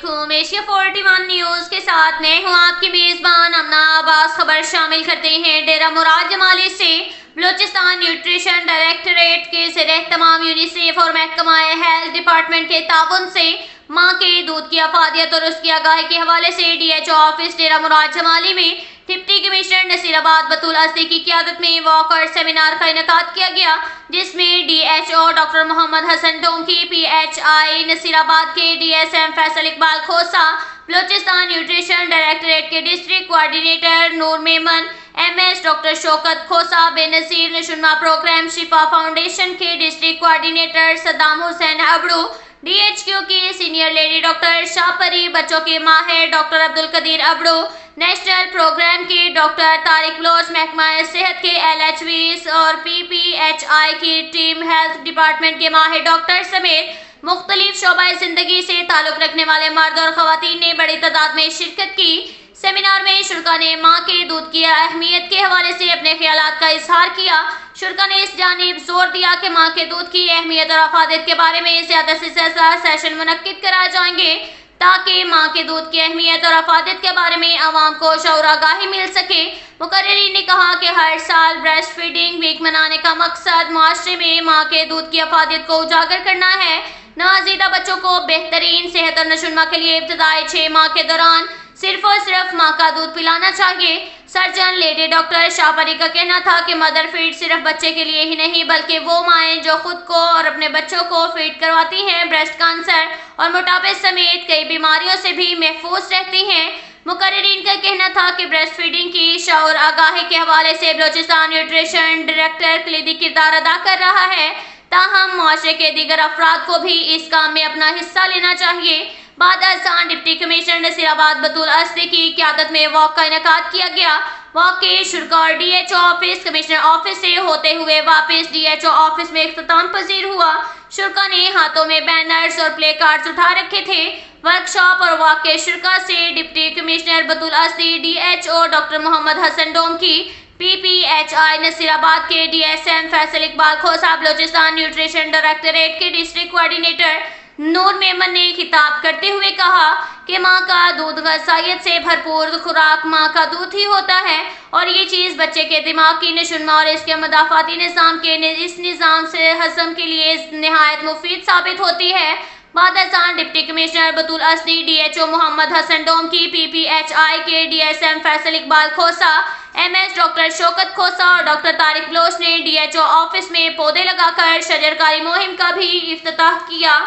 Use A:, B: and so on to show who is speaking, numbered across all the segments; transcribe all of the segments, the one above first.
A: علیکم۔ Asia 41 news کے ساتھ میں ہوں آپ کی میزبان امنا عباس۔ خبر شامل کرتے ہیں۔ ڈیرہ مراد جمالی سے بلوچستان نیوٹریشن ڈائریکٹوریٹ کے زیر اہتمام یونیسیف اور محکمہ ہیلتھ ڈپارٹمنٹ کے تعاون سے ماں کے دودھ کی افادیت اور اس کی آگاہی کے حوالے سے ڈی ایچ او آفس ڈیرہ مراد جمالی میں ڈپٹی کمشنر نصیر آباد بطول ازدی کی قیادت میں واک اور سیمینار کا انعقاد کیا گیا، جس میں D H O doctor Muhammad Hassan Donki, P H I Nasirabad کے D S M Faisal Iqbal Khosa, Balochistan nutrition directorate کے district coordinator Noor Memon, M S doctor Shaukat Khosa, Benazir Nashonuma programme Shifa foundation کے district coordinator Saddam Hussain Abro, D H Q کی senior lady doctor Shah Pari, بچوں کے ماہر doctor Abdul Qadeer Abro, national programme کے doctor Tariq Baloch, محکمہ صحت کے ایل ایچ ویز اور پی پی ایچ آئی کی ٹیم، ہیلتھ ڈپارٹمنٹ کے ماہر ڈاکٹر سمیت مختلف شعبہ زندگی سے تعلق رکھنے والے مرد اور خواتین نے بڑی تعداد میں شرکت کی۔ سیمینار میں شرکاء نے ماں کے دودھ کی اہمیت کے حوالے سے اپنے خیالات کا اظہار کیا۔ شرکاء نے اس جانب زور دیا کہ ماں کے دودھ کی اہمیت اور افادیت کے بارے میں زیادہ سے زیادہ سیشن منعقد کرائے جائیں گے تاکہ ماں کے دودھ کی اہمیت اور افادیت کے بارے میں عوام کو شعور آگاہی مل سکے۔ مقررین نے کہا کہ ہر سال بریسٹ فیڈنگ ویک منانے کا مقصد معاشرے میں ماں کے دودھ کی افادیت کو اجاگر کرنا ہے۔ نوزائیدہ بچوں کو بہترین صحت اور نشوونما کے لیے ابتدائی 6 ماہ کے دوران صرف اور صرف ماں کا دودھ پلانا چاہیے۔ سرجن لیڈی ڈاکٹر شاہ پری کا کہنا تھا کہ مدر فیڈ صرف بچے کے لیے ہی نہیں بلکہ وہ مائیں جو خود کو اور اپنے بچوں کو فیڈ کرواتی ہیں بریسٹ کینسر اور موٹاپے سمیت کئی بیماریوں سے بھی محفوظ رہتی ہیں۔ مقررین کا کہنا تھا کہ بریسٹ فیڈنگ کی شعور آگاہی کے حوالے سے بلوچستان نیوٹریشن ڈائریکٹر کلیدی کردار ادا کر رہا ہے، تاہم معاشرے کے دیگر افراد کو بھی اس کام میں اپنا حصہ لینا چاہیے۔ بعد ازاں ڈپٹی کمشنر نصیر آباد بطول ازدی کی قیادت میں واک کا انعقاد کیا گیا۔ واک کے شرکاء اور D H O office commissioner office سے ہوتے ہوئے واپس ڈی ایچ او آفس میں اختتام پذیر ہوا۔ شرکاء نے ہاتھوں میں بینرز اور پلے کارڈز اٹھا رکھے تھے۔ ورکشاپ اور واک کے شرکاء سے deputy commissioner Batool Asadi, D H O doctor Muhammad Hassan Donki, P P H I Nasirabad کے D S M Faisal Iqbal Khosa, Balochistan nutrition directorate کے ڈسٹرکٹ کوآرڈینیٹر نور میمن نے خطاب کرتے ہوئے کہا کہ ماں کا دودھ غذائیت سے بھرپور خوراک ماں کا دودھ ہی ہوتا ہے اور یہ چیز بچے کے دماغ کی نشوونما اور اس کے مدافعاتی نظام کے اس نظام سے ہضم کے لیے نہایت مفید ثابت ہوتی ہے۔ بعد ازاں deputy commissioner Batool Asadi, D H O Muhammad Hassan Donki, P P H I کے D S M Faisal Iqbal Khosa, M S doctor Shaukat Khosa اور ڈاکٹر طارق بلوچ نے ڈی ایچ او آفس میں پودے لگا کر شجرکاری مہم کا بھی افتتاح کیا۔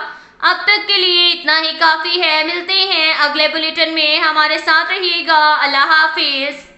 A: اب تک کے لیے اتنا ہی کافی ہے۔ ملتے ہیں اگلے بلیٹن میں، ہمارے ساتھ رہیے گا۔ اللہ حافظ۔